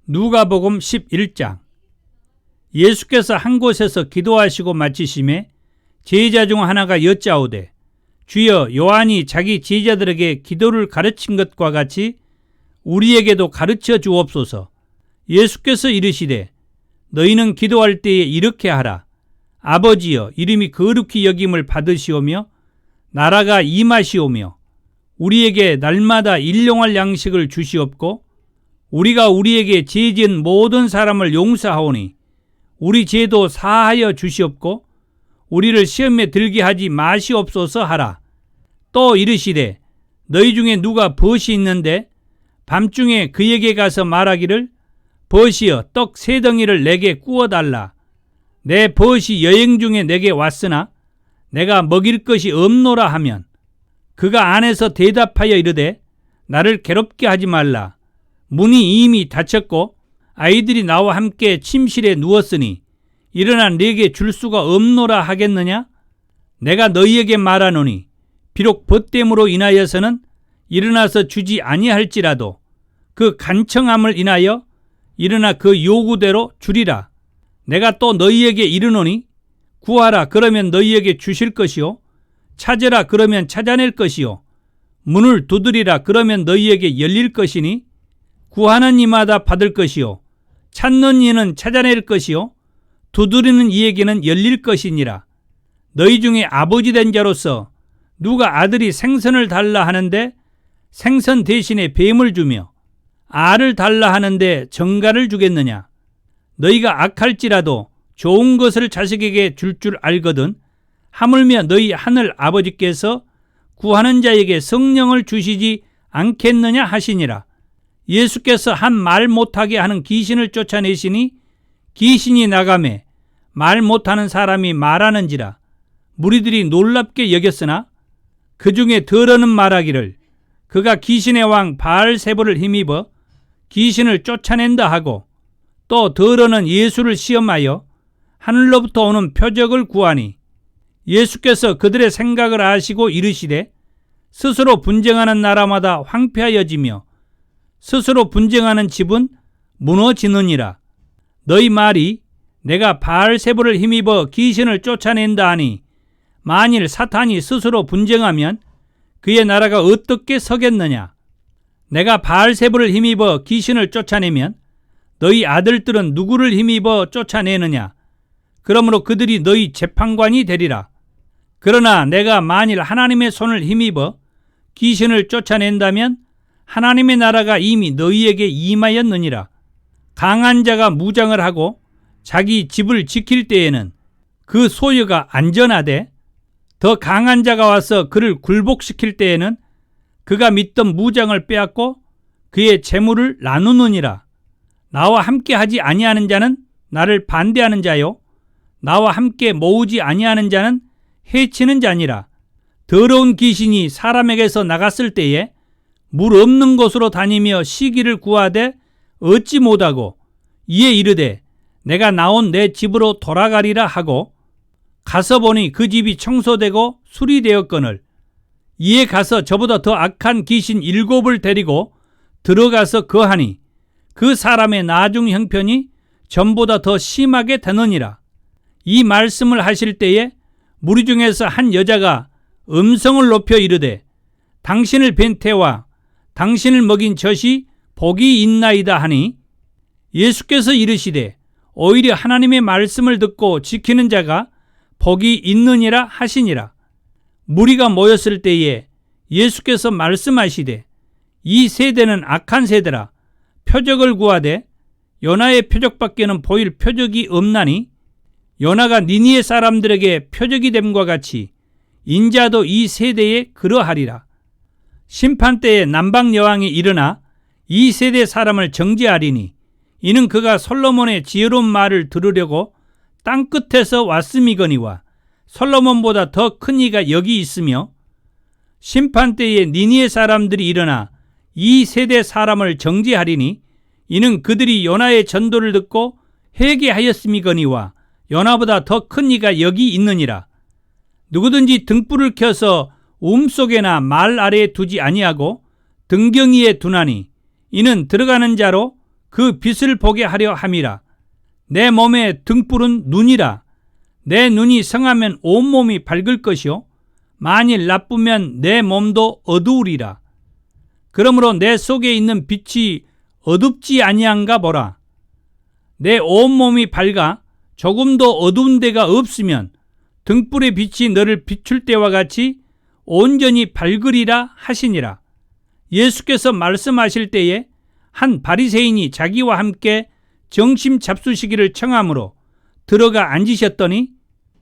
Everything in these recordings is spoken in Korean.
누가복음 11장. 예수께서 한 곳에서 기도하시고 마치심에 제자 중 하나가 여짜오되, 주여, 요한이 자기 제자들에게 기도를 가르친 것과 같이 우리에게도 가르쳐 주옵소서. 예수께서 이르시되, 너희는 기도할 때에 이렇게 하라. 아버지여, 이름이 거룩히 여김을 받으시오며 나라가 임하시오며 우리에게 날마다 일용할 양식을 주시옵고 우리가 우리에게 죄 지은 모든 사람을 용서하오니 우리 죄도 사하여 주시옵고 우리를 시험에 들게 하지 마시옵소서 하라. 또 이르시되, 너희 중에 누가 벗이 있는데 밤중에 그에게 가서 말하기를, 벗이여, 떡 3덩이를 내게 구워달라. 내 벗이 여행 중에 내게 왔으나 내가 먹일 것이 없노라 하면, 그가 안에서 대답하여 이르되, 나를 괴롭게 하지 말라. 문이 이미 닫혔고 아이들이 나와 함께 침실에 누웠으니 일어나 네게 줄 수가 없노라 하겠느냐? 내가 너희에게 말하노니 비록 벗됨으로 인하여서는 일어나서 주지 아니할지라도 그 간청함을 인하여 일어나 그 요구대로 주리라. 내가 또 너희에게 이르노니 구하라, 그러면 너희에게 주실 것이요, 찾으라, 그러면 찾아낼 것이요, 문을 두드리라, 그러면 너희에게 열릴 것이니 구하는 이마다 받을 것이요, 찾는 이는 찾아낼 것이요, 두드리는 이에게는 열릴 것이니라. 너희 중에 아버지 된 자로서 누가 아들이 생선을 달라 하는데 생선 대신에 뱀을 주며 알을 달라 하는데 정갈을 주겠느냐? 너희가 악할지라도 좋은 것을 자식에게 줄 알거든 하물며 너희 하늘 아버지께서 구하는 자에게 성령을 주시지 않겠느냐 하시니라. 예수께서 한 말 못하게 하는 귀신을 쫓아내시니 귀신이 나가매 말 못하는 사람이 말하는지라. 무리들이 놀랍게 여겼으나 그 중에 더러는 말하기를, 그가 귀신의 왕 바알세불을 힘입어 귀신을 쫓아낸다 하고, 또 더러는 예수를 시험하여 하늘로부터 오는 표적을 구하니, 예수께서 그들의 생각을 아시고 이르시되, 스스로 분쟁하는 나라마다 황폐하여지며 스스로 분쟁하는 집은 무너지느니라. 너희 말이 내가 바알세불을 힘입어 귀신을 쫓아낸다 하니, 만일 사탄이 스스로 분쟁하면 그의 나라가 어떻게 서겠느냐? 내가 바알세불을 힘입어 귀신을 쫓아내면 너희 아들들은 누구를 힘입어 쫓아내느냐? 그러므로 그들이 너희 재판관이 되리라. 그러나 내가 만일 하나님의 손을 힘입어 귀신을 쫓아낸다면 하나님의 나라가 이미 너희에게 임하였느니라. 강한 자가 무장을 하고 자기 집을 지킬 때에는 그 소유가 안전하되, 더 강한 자가 와서 그를 굴복시킬 때에는 그가 믿던 무장을 빼앗고 그의 재물을 나누느니라. 나와 함께 하지 아니하는 자는 나를 반대하는 자요, 나와 함께 모으지 아니하는 자는 해치는 자니라. 더러운 귀신이 사람에게서 나갔을 때에 물 없는 곳으로 다니며 쉬기를 구하되 얻지 못하고 이에 이르되, 내가 나온 내 집으로 돌아가리라 하고 가서 보니 그 집이 청소되고 수리되었거늘, 이에 가서 저보다 더 악한 귀신 7을 데리고 들어가서 거하니 그 사람의 나중 형편이 전보다 더 심하게 되느니라. 이 말씀을 하실 때에 무리 중에서 한 여자가 음성을 높여 이르되, 당신을 뵌 태와 당신을 먹인 젖이 복이 있나이다 하니, 예수께서 이르시되, 오히려 하나님의 말씀을 듣고 지키는 자가 복이 있느니라 하시니라. 무리가 모였을 때에 예수께서 말씀하시되, 이 세대는 악한 세대라. 표적을 구하되 요나의 표적밖에는 보일 표적이 없나니, 요나가 니니의 사람들에게 표적이 됨과 같이 인자도 이 세대에 그러하리라. 심판 때에 남방 여왕이 일어나 이 세대 사람을 정죄하리니, 이는 그가 솔로몬의 지혜로운 말을 들으려고 땅 끝에서 왔음이거니와 솔로몬보다 더 큰 이가 여기 있으며, 심판 때에 니니의 사람들이 일어나 이 세대 사람을 정죄하리니, 이는 그들이 요나의 전도를 듣고 회개하였음이거니와 요나보다 더 큰 이가 여기 있느니라. 누구든지 등불을 켜서 움속에나 말 아래에 두지 아니하고 등경이에 두나니, 이는 들어가는 자로 그 빛을 보게 하려 함이라. 내 몸의 등불은 눈이라. 내 눈이 성하면 온몸이 밝을 것이요 만일 나쁘면 내 몸도 어두우리라. 그러므로 내 속에 있는 빛이 어둡지 아니한가 보라. 내 온몸이 밝아 조금도 어두운 데가 없으면 등불의 빛이 너를 비출 때와 같이 온전히 밝으리라 하시니라. 예수께서 말씀하실 때에 한 바리새인이 자기와 함께 점심 잡수시기를 청하므로 들어가 앉으셨더니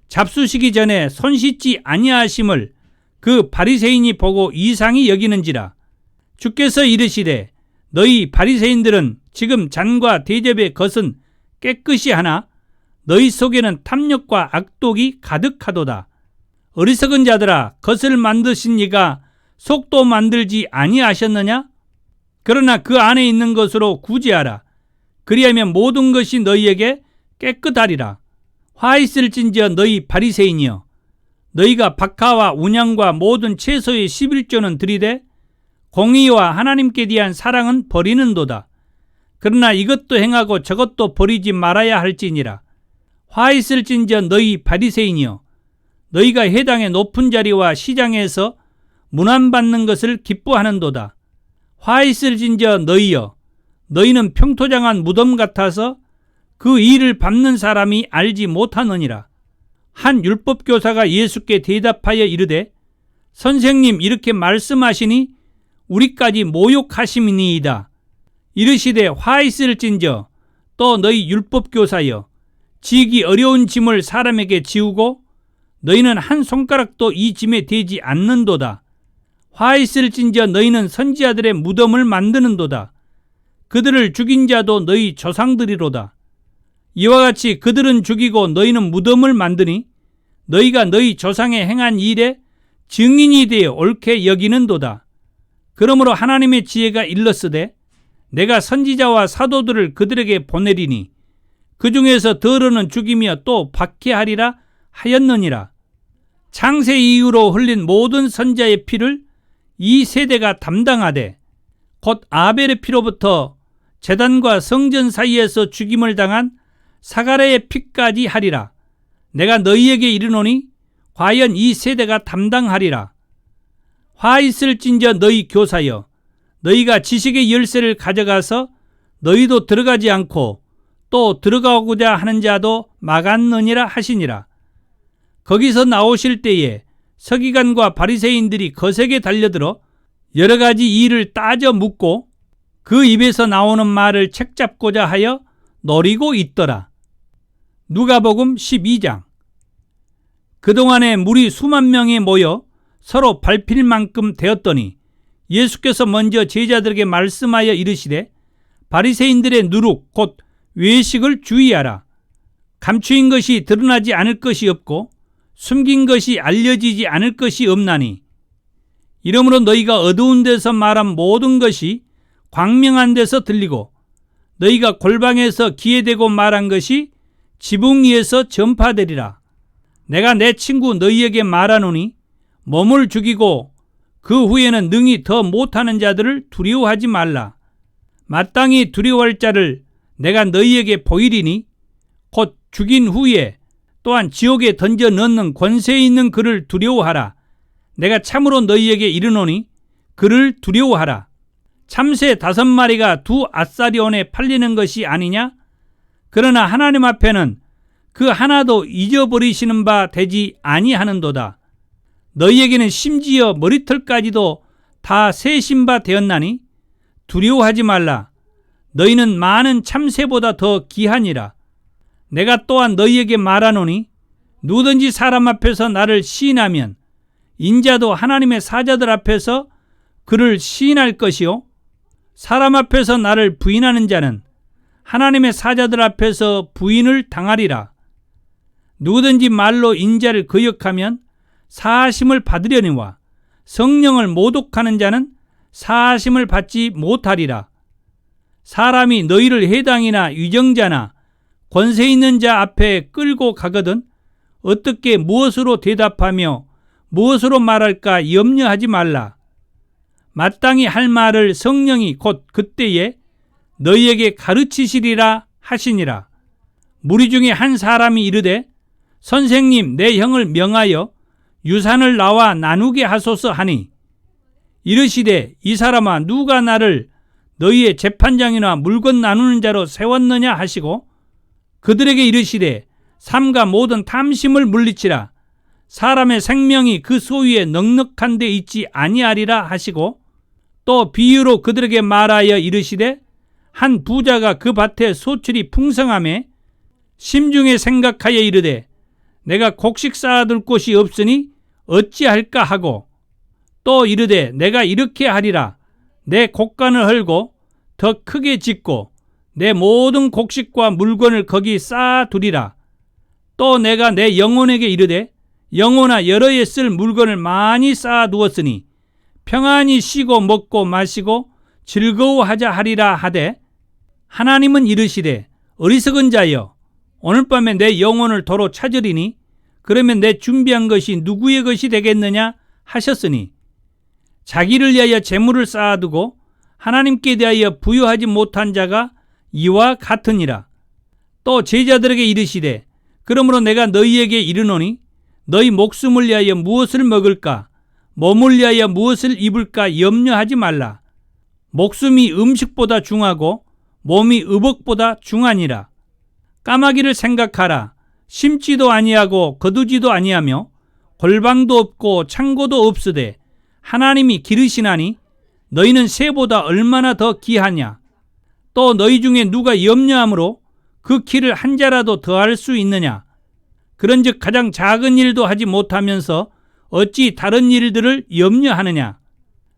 잡수시기 전에 손 씻지 아니하심을 그 바리새인이 보고 이상히 여기는지라. 주께서 이르시되 너희 바리새인들은 지금 잔과 대접의 것은 깨끗이 하나 너희 속에는 탐욕과 악독이 가득하도다. 어리석은 자들아, 것을 만드신 이가 속도 만들지 아니하셨느냐? 그러나 그 안에 있는 것으로 구제하라. 그리하면 모든 것이 너희에게 깨끗하리라. 화 있을진저 너희 바리새인이여, 너희가 박하와 운양과 모든 채소의 11조는 들이되 공의와 하나님께 대한 사랑은 버리는도다. 그러나 이것도 행하고 저것도 버리지 말아야 할지니라. 화 있을진저 너희 바리새인이여, 너희가 회당의 높은 자리와 시장에서 문안받는 것을 기뻐하는도다. 화 있을진저 너희여, 너희는 평토장한 무덤 같아서 그 일을 밟는 사람이 알지 못하느니라. 한 율법교사가 예수께 대답하여 이르되 선생님, 이렇게 말씀하시니 우리까지 모욕하심이니이다. 이르시되 화 있을진저 또 너희 율법교사여, 지기 어려운 짐을 사람에게 지우고 너희는 한 손가락도 이 짐에 대지 않는도다. 화 있을진저 너희는 선지자들의 무덤을 만드는도다. 그들을 죽인 자도 너희 조상들이로다. 이와 같이 그들은 죽이고 너희는 무덤을 만드니 너희가 너희 조상의 행한 일에 증인이 되어 옳게 여기는도다. 그러므로 하나님의 지혜가 일렀으되 내가 선지자와 사도들을 그들에게 보내리니 그 중에서 더러는 죽이며 또 박해하리라 하였느니라. 창세 이후로 흘린 모든 선자의 피를 이 세대가 담당하되 곧 아벨의 피로부터 제단과 성전 사이에서 죽임을 당한 사가랴의 피까지 하리라. 내가 너희에게 이르노니 과연 이 세대가 담당하리라. 화 있을진저 너희 교사여, 너희가 지식의 열쇠를 가져가서 너희도 들어가지 않고 또 들어가고자 하는 자도 막았느니라 하시니라. 거기서 나오실 때에 서기관과 바리새인들이 거세게 달려들어 여러 가지 일을 따져 묻고 그 입에서 나오는 말을 책잡고자 하여 노리고 있더라. 누가복음 12장. 그동안에 무리 수만 명이 모여 서로 밟힐 만큼 되었더니 예수께서 먼저 제자들에게 말씀하여 이르시되 바리새인들의 누룩 곧 외식을 주의하라. 감추인 것이 드러나지 않을 것이 없고 숨긴 것이 알려지지 않을 것이 없나니 이러므로 너희가 어두운 데서 말한 모든 것이 광명한 데서 들리고 너희가 골방에서 귀에 대고 말한 것이 지붕 위에서 전파되리라. 내가 내 친구 너희에게 말하노니 몸을 죽이고 그 후에는 능히 더 못하는 자들을 두려워하지 말라. 마땅히 두려워할 자를 내가 너희에게 보이리니 곧 죽인 후에 또한 지옥에 던져 넣는 권세 있는 그를 두려워하라. 내가 참으로 너희에게 이르노니 그를 두려워하라. 참새 5마리가 2아사리온에 팔리는 것이 아니냐? 그러나 하나님 앞에는 그 하나도 잊어버리시는 바 되지 아니하는도다. 너희에게는 심지어 머리털까지도 다 세신 바 되었나니 두려워하지 말라. 너희는 많은 참새보다 더 귀하니라. 내가 또한 너희에게 말하노니 누구든지 사람 앞에서 나를 시인하면 인자도 하나님의 사자들 앞에서 그를 시인할 것이요 사람 앞에서 나를 부인하는 자는 하나님의 사자들 앞에서 부인을 당하리라. 누구든지 말로 인자를 거역하면 사하심을 받으려니와 성령을 모독하는 자는 사하심을 받지 못하리라. 사람이 너희를 회당이나 위정자나 권세 있는 자 앞에 끌고 가거든 어떻게 무엇으로 대답하며 무엇으로 말할까 염려하지 말라. 마땅히 할 말을 성령이 곧 그때에 너희에게 가르치시리라 하시니라. 무리 중에 한 사람이 이르되 선생님 내 형을 명하여 유산을 나와 나누게 하소서 하니 이르시되 이 사람아 누가 나를 너희의 재판장이나 물건 나누는 자로 세웠느냐 하시고 그들에게 이르시되 삼가 모든 탐심을 물리치라. 사람의 생명이 그 소유에 넉넉한 데 있지 아니하리라 하시고 또 비유로 그들에게 말하여 이르시되 한 부자가 그 밭에 소출이 풍성하매 심중에 생각하여 이르되 내가 곡식 쌓아둘 곳이 없으니 어찌할까 하고 또 이르되 내가 이렇게 하리라. 내 곡간을 헐고 더 크게 짓고 내 모든 곡식과 물건을 거기 쌓아두리라. 또 내가 내 영혼에게 이르되 영혼아 여러 해 쓸 물건을 많이 쌓아두었으니 평안히 쉬고 먹고 마시고 즐거워하자 하리라 하되 하나님은 이르시되 어리석은 자여 오늘 밤에 내 영혼을 도로 찾으리니 그러면 내 준비한 것이 누구의 것이 되겠느냐 하셨으니 자기를 위하여 재물을 쌓아두고 하나님께 대하여 부여하지 못한 자가 이와 같으니라. 또 제자들에게 이르시되 그러므로 내가 너희에게 이르노니 너희 목숨을 위하여 무엇을 먹을까 몸을 위하여 무엇을 입을까 염려하지 말라. 목숨이 음식보다 중하고 몸이 의복보다 중하니라. 까마귀를 생각하라. 심지도 아니하고 거두지도 아니하며 골방도 없고 창고도 없으되 하나님이 기르시나니 너희는 새보다 얼마나 더 귀하냐. 또 너희 중에 누가 염려함으로 그 키를 한 자라도 더할 수 있느냐. 그런즉 가장 작은 일도 하지 못하면서 어찌 다른 일들을 염려하느냐.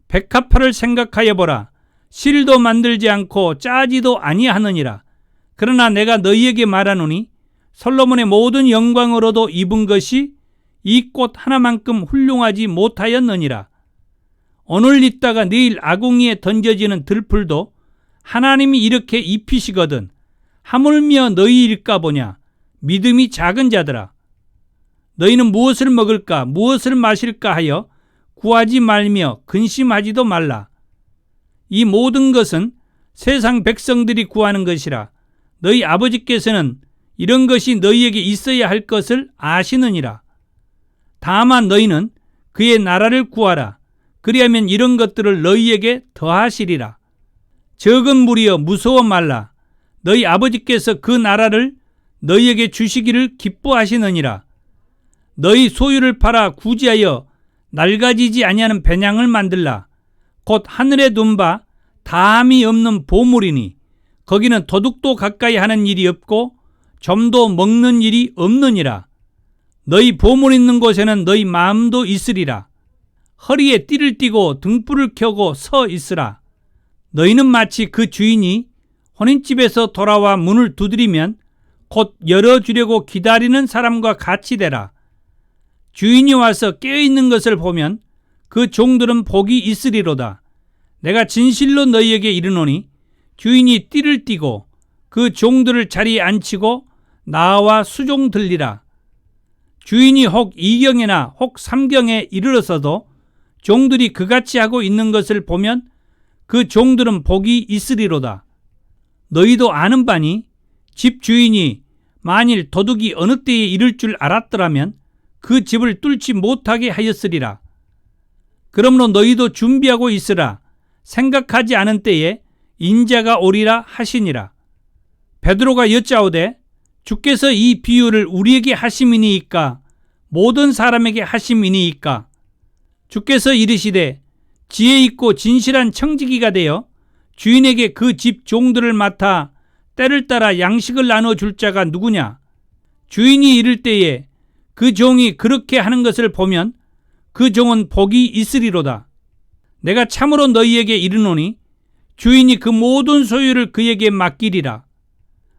백합화를 생각하여 보라. 실도 만들지 않고 짜지도 아니하느니라. 그러나 내가 너희에게 말하노니 솔로몬의 모든 영광으로도 입은 것이 이 꽃 하나만큼 훌륭하지 못하였느니라. 오늘 있다가 내일 아궁이에 던져지는 들풀도 하나님이 이렇게 입히시거든 하물며 너희일까 보냐. 믿음이 작은 자들아. 너희는 무엇을 먹을까 무엇을 마실까 하여 구하지 말며 근심하지도 말라. 이 모든 것은 세상 백성들이 구하는 것이라. 너희 아버지께서는 이런 것이 너희에게 있어야 할 것을 아시느니라. 다만 너희는 그의 나라를 구하라. 그리하면 이런 것들을 너희에게 더하시리라. 적은 무리여 무서워 말라. 너희 아버지께서 그 나라를 너희에게 주시기를 기뻐하시느니라. 너희 소유를 팔아 구제하여 낡아지지 아니하는 배낭을 만들라. 곧 하늘에 둔 바 다함이 없는 보물이니 거기는 도둑도 가까이 하는 일이 없고 점도 먹는 일이 없느니라. 너희 보물 있는 곳에는 너희 마음도 있으리라. 허리에 띠를 띠고 등불을 켜고 서 있으라. 너희는 마치 그 주인이 혼인집에서 돌아와 문을 두드리면 곧 열어주려고 기다리는 사람과 같이 되라. 주인이 와서 깨어있는 것을 보면 그 종들은 복이 있으리로다. 내가 진실로 너희에게 이르노니 주인이 띠를 띠고 그 종들을 자리에 앉히고 나와 수종 들리라. 주인이 혹 2경이나 혹 3경에 이르러서도 종들이 그같이 하고 있는 것을 보면 그 종들은 복이 있으리로다. 너희도 아는 바니 집 주인이 만일 도둑이 어느 때에 이를 줄 알았더라면 그 집을 뚫지 못하게 하였으리라. 그러므로 너희도 준비하고 있으라. 생각하지 않은 때에 인자가 오리라 하시니라. 베드로가 여짜오되 주께서 이 비유를 우리에게 하심이니이까 모든 사람에게 하심이니이까. 주께서 이르시되 지혜 있고 진실한 청지기가 되어 주인에게 그 집 종들을 맡아 때를 따라 양식을 나눠줄 자가 누구냐. 주인이 이를 때에 그 종이 그렇게 하는 것을 보면 그 종은 복이 있으리로다. 내가 참으로 너희에게 이르노니 주인이 그 모든 소유를 그에게 맡기리라.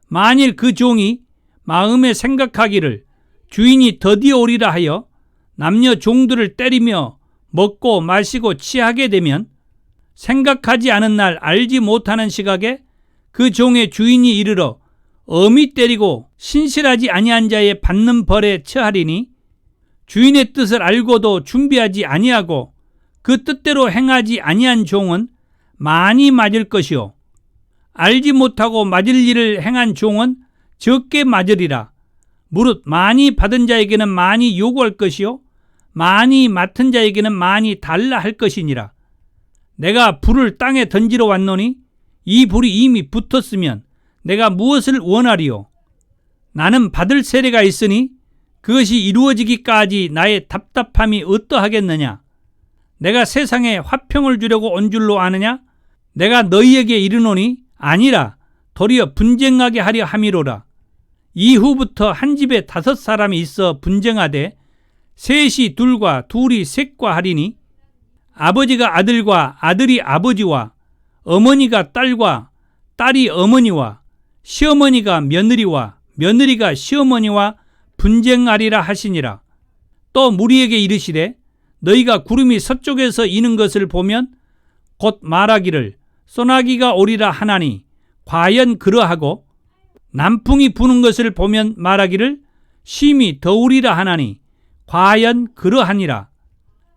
만일 그 종이 마음에 생각하기를 주인이 더디어 오리라 하여 남녀 종들을 때리며 먹고 마시고 취하게 되면 생각하지 않은 날 알지 못하는 시각에 그 종의 주인이 이르러 엄히 때리고 신실하지 아니한 자의 받는 벌에 처하리니 주인의 뜻을 알고도 준비하지 아니하고 그 뜻대로 행하지 아니한 종은 많이 맞을 것이요 알지 못하고 맞을 일을 행한 종은 적게 맞으리라. 무릇 많이 받은 자에게는 많이 요구할 것이요 많이 맡은 자에게는 많이 달라 할 것이니라. 내가 불을 땅에 던지러 왔노니 이 불이 이미 붙었으면 내가 무엇을 원하리요? 나는 받을 세례가 있으니 그것이 이루어지기까지 나의 답답함이 어떠하겠느냐? 내가 세상에 화평을 주려고 온 줄로 아느냐? 내가 너희에게 이르노니 아니라 도리어 분쟁하게 하려 함이로라. 이후부터 한 집에 5사람이 있어 분쟁하되 셋이 둘과 둘이 셋과 하리니 아버지가 아들과 아들이 아버지와 어머니가 딸과 딸이 어머니와 시어머니가 며느리와 며느리가 시어머니와 분쟁하리라 하시니라. 또 무리에게 이르시되 너희가 구름이 서쪽에서 이는 것을 보면 곧 말하기를 소나기가 오리라 하나니 과연 그러하고 남풍이 부는 것을 보면 말하기를 심히 더우리라 하나니 과연 그러하니라.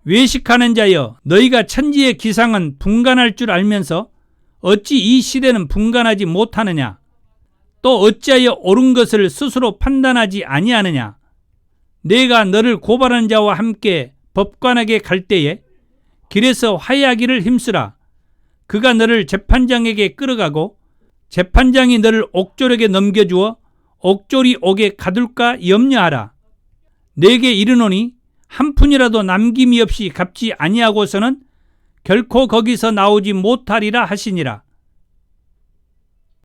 외식하는 자여 너희가 천지의 기상은 분간할 줄 알면서 어찌 이 시대는 분간하지 못하느냐? 또 어찌하여 옳은 것을 스스로 판단하지 아니하느냐? 내가 너를 고발한 자와 함께 법관에게 갈 때에 길에서 화해하기를 힘쓰라. 그가 너를 재판장에게 끌어가고 재판장이 너를 옥졸에게 넘겨주어 옥졸이 옥에 가둘까 염려하라. 내게 이르노니 한 푼이라도 남김이 없이 갚지 아니하고서는 결코 거기서 나오지 못하리라 하시니라.